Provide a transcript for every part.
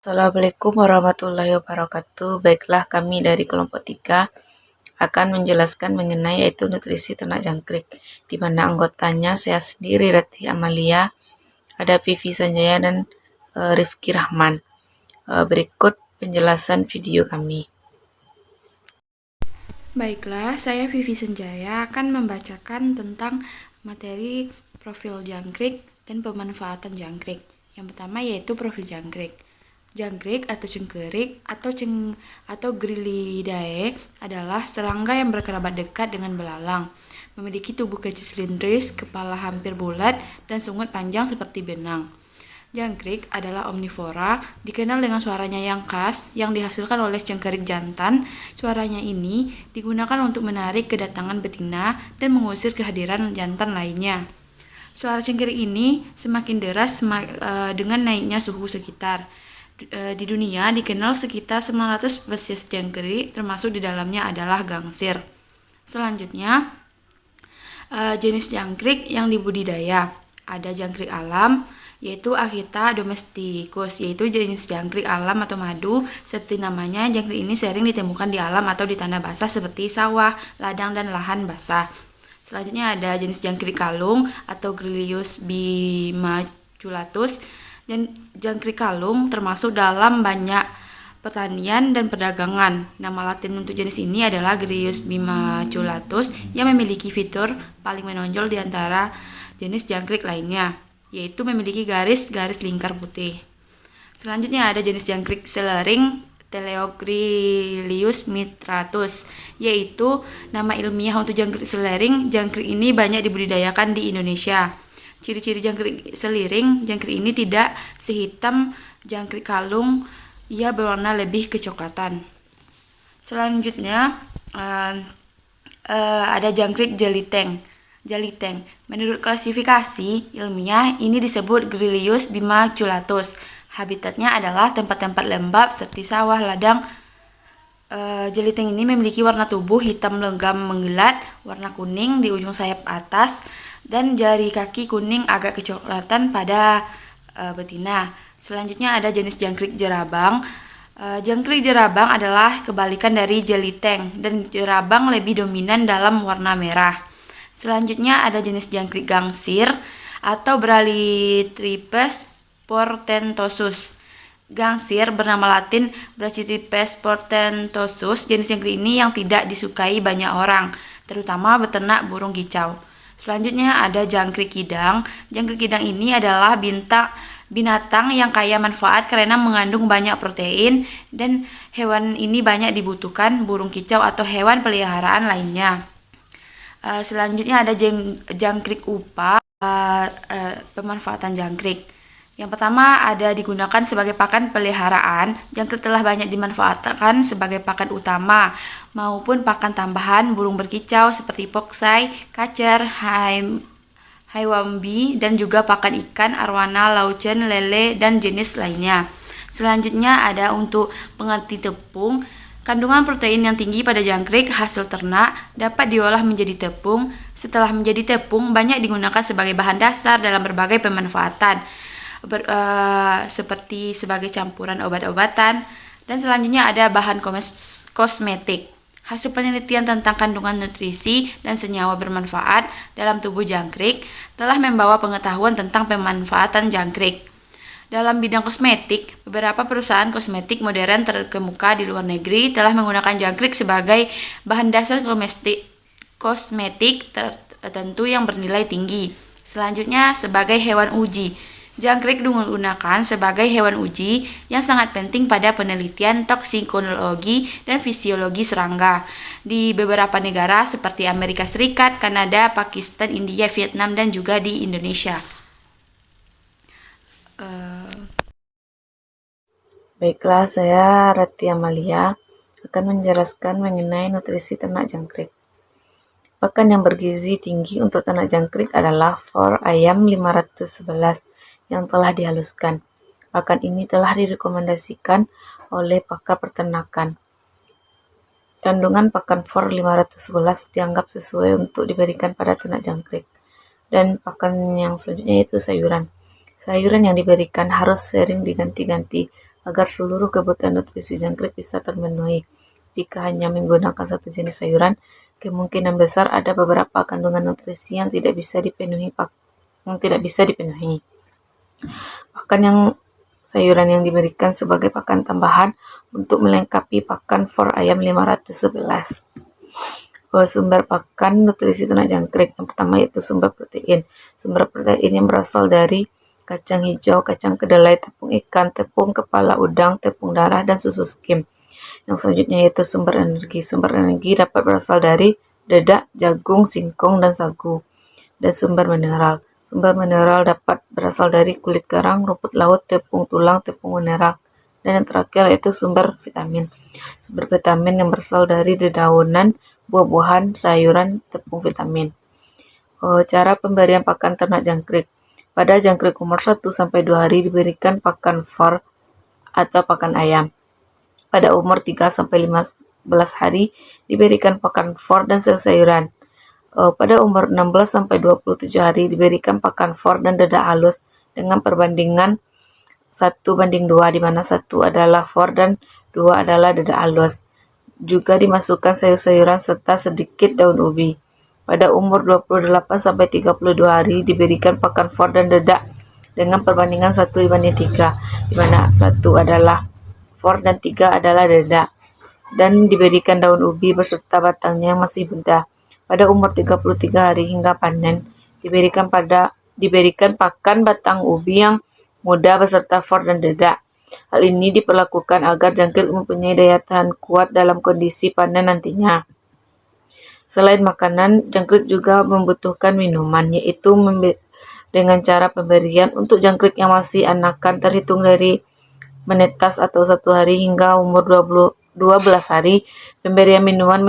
Assalamualaikum warahmatullahi wabarakatuh. Baiklah, kami dari kelompok 3 akan menjelaskan mengenai yaitu nutrisi ternak jangkrik, di mana anggotanya saya sendiri, Rati Amalia, ada Vivi Sanjaya dan Rifki Rahman. Berikut penjelasan video kami. Baiklah, saya Vivi Senjaya akan membacakan tentang materi profil jangkrik dan pemanfaatan jangkrik. Yang pertama yaitu profil jangkrik. Jangkrik atau cengkerik atau Grylidae adalah serangga yang berkerabat dekat dengan belalang. Memiliki tubuh kecil silindris, kepala hampir bulat, dan sungut panjang seperti benang. Jangkrik adalah omnivora, dikenal dengan suaranya yang khas yang dihasilkan oleh cengkerik jantan. Suaranya ini digunakan untuk menarik kedatangan betina dan mengusir kehadiran jantan lainnya. Suara cengkerik ini semakin deras dengan naiknya suhu sekitar. Di dunia dikenal sekitar 900 spesies jangkrik, termasuk di dalamnya adalah gangsir. Selanjutnya, jenis jangkrik yang dibudidaya. Ada jangkrik alam, yaitu Achita domesticus, yaitu jenis jangkrik alam atau madu. Seperti namanya, jangkrik ini sering ditemukan di alam atau di tanah basah seperti sawah, ladang, dan lahan basah. Selanjutnya ada jenis jangkrik kalung atau Grilius bimaculatus. Jangkrik kalung termasuk dalam banyak pertanian dan perdagangan. Nama latin untuk jenis ini adalah Grilius bimaculatus yang memiliki fitur paling menonjol di antara jenis jangkrik lainnya, yaitu memiliki garis-garis lingkar putih. Selanjutnya ada jenis jangkrik selering Teleogrilius mitratus, yaitu nama ilmiah untuk jangkrik selering. Jangkrik ini banyak dibudidayakan di Indonesia. Ciri-ciri jangkrik seliring, jangkrik ini tidak sehitam jangkrik kalung, ia berwarna lebih kecoklatan. Selanjutnya ada jangkrik jeliteng. Menurut klasifikasi ilmiah, ini disebut Grilius bimaculatus. Habitatnya adalah tempat-tempat lembab seperti sawah, ladang. Jeliteng ini memiliki warna tubuh hitam legam menggelat, warna kuning di ujung sayap atas, dan jari kaki kuning agak kecoklatan pada betina. Selanjutnya ada jenis jangkrik jerabang. Jangkrik jerabang adalah kebalikan dari jeliteng, dan jerabang lebih dominan dalam warna merah. Selanjutnya ada jenis jangkrik gangsir atau Brachytripes portentosus. Gangsir bernama latin Brachytripes portentosus. Jenis jangkrik ini yang tidak disukai banyak orang, terutama beternak burung kicau. Selanjutnya ada jangkrik kidang. Jangkrik kidang ini adalah binatang yang kaya manfaat karena mengandung banyak protein, dan hewan ini banyak dibutuhkan burung kicau atau hewan peliharaan lainnya. Selanjutnya ada jangkrik upa. Pemanfaatan jangkrik. Yang pertama ada digunakan sebagai pakan peliharaan. Jangkrik telah banyak dimanfaatkan sebagai pakan utama maupun pakan tambahan burung berkicau seperti poksai, kacer, haiwambi, dan juga pakan ikan, arwana, laucen, lele, dan jenis lainnya. Selanjutnya ada untuk pengganti tepung. Kandungan protein yang tinggi pada jangkrik hasil ternak dapat diolah menjadi tepung. Setelah menjadi tepung, banyak digunakan sebagai bahan dasar dalam berbagai pemanfaatan, seperti sebagai campuran obat-obatan. Dan selanjutnya ada bahan kosmetik. Hasil penelitian tentang kandungan nutrisi dan senyawa bermanfaat dalam tubuh jangkrik telah membawa pengetahuan tentang pemanfaatan jangkrik. Dalam bidang kosmetik, beberapa perusahaan kosmetik modern terkemuka di luar negeri telah menggunakan jangkrik sebagai bahan dasar kosmetik tertentu yang bernilai tinggi. Selanjutnya, sebagai hewan uji. Jangkrik digunakan sebagai hewan uji yang sangat penting pada penelitian toksikologi dan fisiologi serangga di beberapa negara seperti Amerika Serikat, Kanada, Pakistan, India, Vietnam, dan juga di Indonesia. Baiklah, saya Rati Amalia akan menjelaskan mengenai nutrisi ternak jangkrik. Pakan yang bergizi tinggi untuk ternak jangkrik adalah for ayam 511 yang telah dihaluskan. Pakan ini telah direkomendasikan oleh pakar peternakan. Kandungan pakan for 511 dianggap sesuai untuk diberikan pada ternak jangkrik. Dan pakan yang selanjutnya yaitu sayuran. Sayuran yang diberikan harus sering diganti-ganti agar seluruh kebutuhan nutrisi jangkrik bisa terpenuhi. Jika hanya menggunakan satu jenis sayuran, kemungkinan besar ada beberapa kandungan nutrisi yang tidak bisa dipenuhi. Pakan yang sayuran yang diberikan sebagai pakan tambahan untuk melengkapi pakan for ayam 511. Sumber pakan nutrisi ternak jangkrik. Yang pertama yaitu sumber protein. Sumber protein yang berasal dari kacang hijau, kacang kedelai, tepung ikan, tepung kepala udang, tepung darah, dan susu skim. Yang selanjutnya yaitu sumber energi. Sumber energi dapat berasal dari dedak, jagung, singkong, dan sagu. Dan sumber mineral. Sumber mineral dapat berasal dari kulit kerang, rumput laut, tepung tulang, tepung mineral. Dan yang terakhir yaitu sumber vitamin. Sumber vitamin yang berasal dari dedaunan, buah-buahan, sayuran, tepung vitamin. Cara pemberian pakan ternak jangkrik. Pada jangkrik umur 1-2 hari diberikan pakan for atau pakan ayam. Pada umur 3-15 hari diberikan pakan for dan sayur-sayuran. Pada umur 16-27 hari diberikan pakan for dan dedak halus dengan perbandingan 1:2, di mana 1 adalah for dan 2 adalah dedak halus. Juga dimasukkan sayur-sayuran serta sedikit daun ubi. Pada umur 28-32 hari diberikan pakan for dan dedak dengan perbandingan 1:3, di mana 1 adalah for dan 3 adalah dedak. Dan diberikan daun ubi beserta batangnya yang masih muda. Pada umur 33 hari hingga panen, diberikan pakan batang ubi yang muda beserta for dan dedak. Hal ini diperlakukan agar jangkrik mempunyai daya tahan kuat dalam kondisi panen nantinya. Selain makanan, jangkrik juga membutuhkan minuman, yaitu dengan cara pemberian untuk jangkrik yang masih anakan terhitung dari menetas atau 1 hari hingga umur 12 hari, pemberian minuman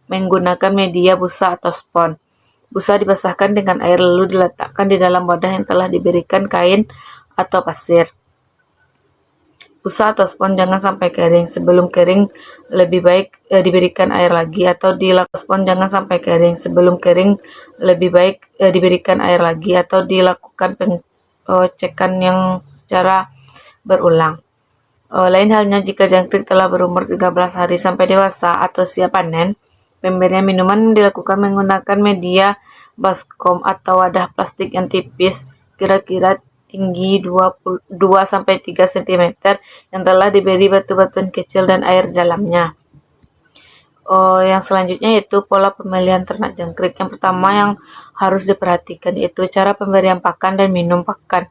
menggunakan media busa atau spon. Busa dibasahkan dengan air lalu diletakkan di dalam wadah yang telah diberikan kain atau pasir. Busa atau spon jangan sampai kering. Sebelum kering lebih baik diberikan air lagi atau dilakukan pengecekan yang secara berulang. Lain halnya jika jangkrik telah berumur 13 hari sampai dewasa atau siap panen, pemberian minuman dilakukan menggunakan media baskom atau wadah plastik yang tipis, kira-kira tinggi 2-3 cm, yang telah diberi batu-batuan kecil dan air di dalamnya. Yang selanjutnya yaitu pola pemilihan ternak jangkrik. Yang pertama yang harus diperhatikan yaitu cara pemberian pakan dan minum pakan.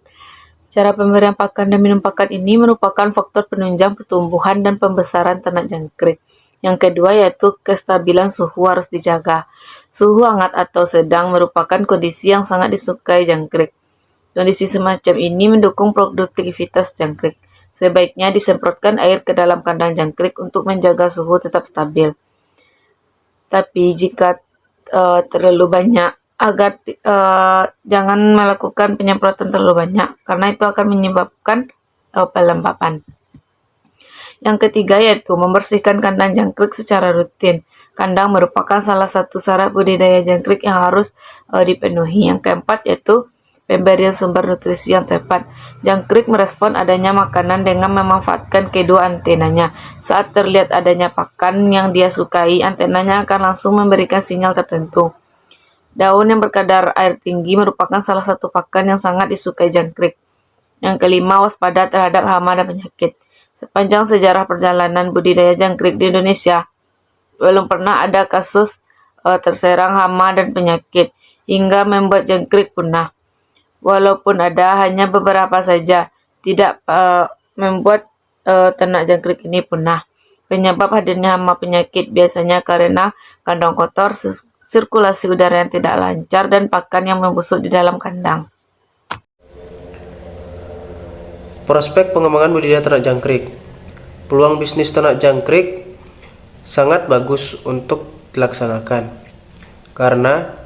Cara pemberian pakan dan minum pakan ini merupakan faktor penunjang pertumbuhan dan pembesaran ternak jangkrik. Yang kedua yaitu kestabilan suhu harus dijaga. Suhu hangat atau sedang merupakan kondisi yang sangat disukai jangkrik. Kondisi semacam ini mendukung produktivitas jangkrik. Sebaiknya disemprotkan air ke dalam kandang jangkrik untuk menjaga suhu tetap stabil. Tapi jika terlalu banyak, jangan melakukan penyemprotan terlalu banyak, karena itu akan menyebabkan pelembapan. Yang ketiga yaitu membersihkan kandang jangkrik secara rutin. Kandang merupakan salah satu syarat budidaya jangkrik yang harus dipenuhi. Yang keempat yaitu pemberian sumber nutrisi yang tepat. Jangkrik merespon adanya makanan dengan memanfaatkan kedua antenanya. Saat terlihat adanya pakan yang dia sukai, antenanya akan langsung memberikan sinyal tertentu. Daun yang berkadar air tinggi merupakan salah satu pakan yang sangat disukai jangkrik. Yang kelima, waspada terhadap hama dan penyakit. Sepanjang sejarah perjalanan budidaya jangkrik di Indonesia, belum pernah ada kasus terserang hama dan penyakit hingga membuat jangkrik punah. Walaupun ada, hanya beberapa saja, tidak membuat ternak jangkrik ini punah. Penyebab hadirnya hama penyakit biasanya karena kandang kotor, sirkulasi udara yang tidak lancar, dan pakan yang membusuk di dalam kandang. Prospek pengembangan budidaya ternak jangkrik. Peluang bisnis ternak jangkrik sangat bagus untuk dilaksanakan, karena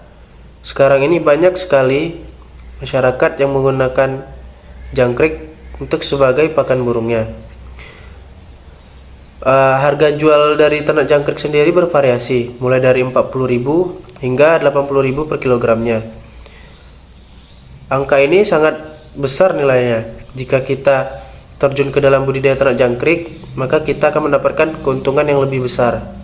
sekarang ini banyak sekali masyarakat yang menggunakan jangkrik untuk sebagai pakan burungnya. Harga jual dari ternak jangkrik sendiri bervariasi, mulai dari 40.000 hingga 80.000 per kilogramnya. Angka ini sangat besar nilainya jika kita terjun ke dalam budidaya ternak jangkrik, maka kita akan mendapatkan keuntungan yang lebih besar.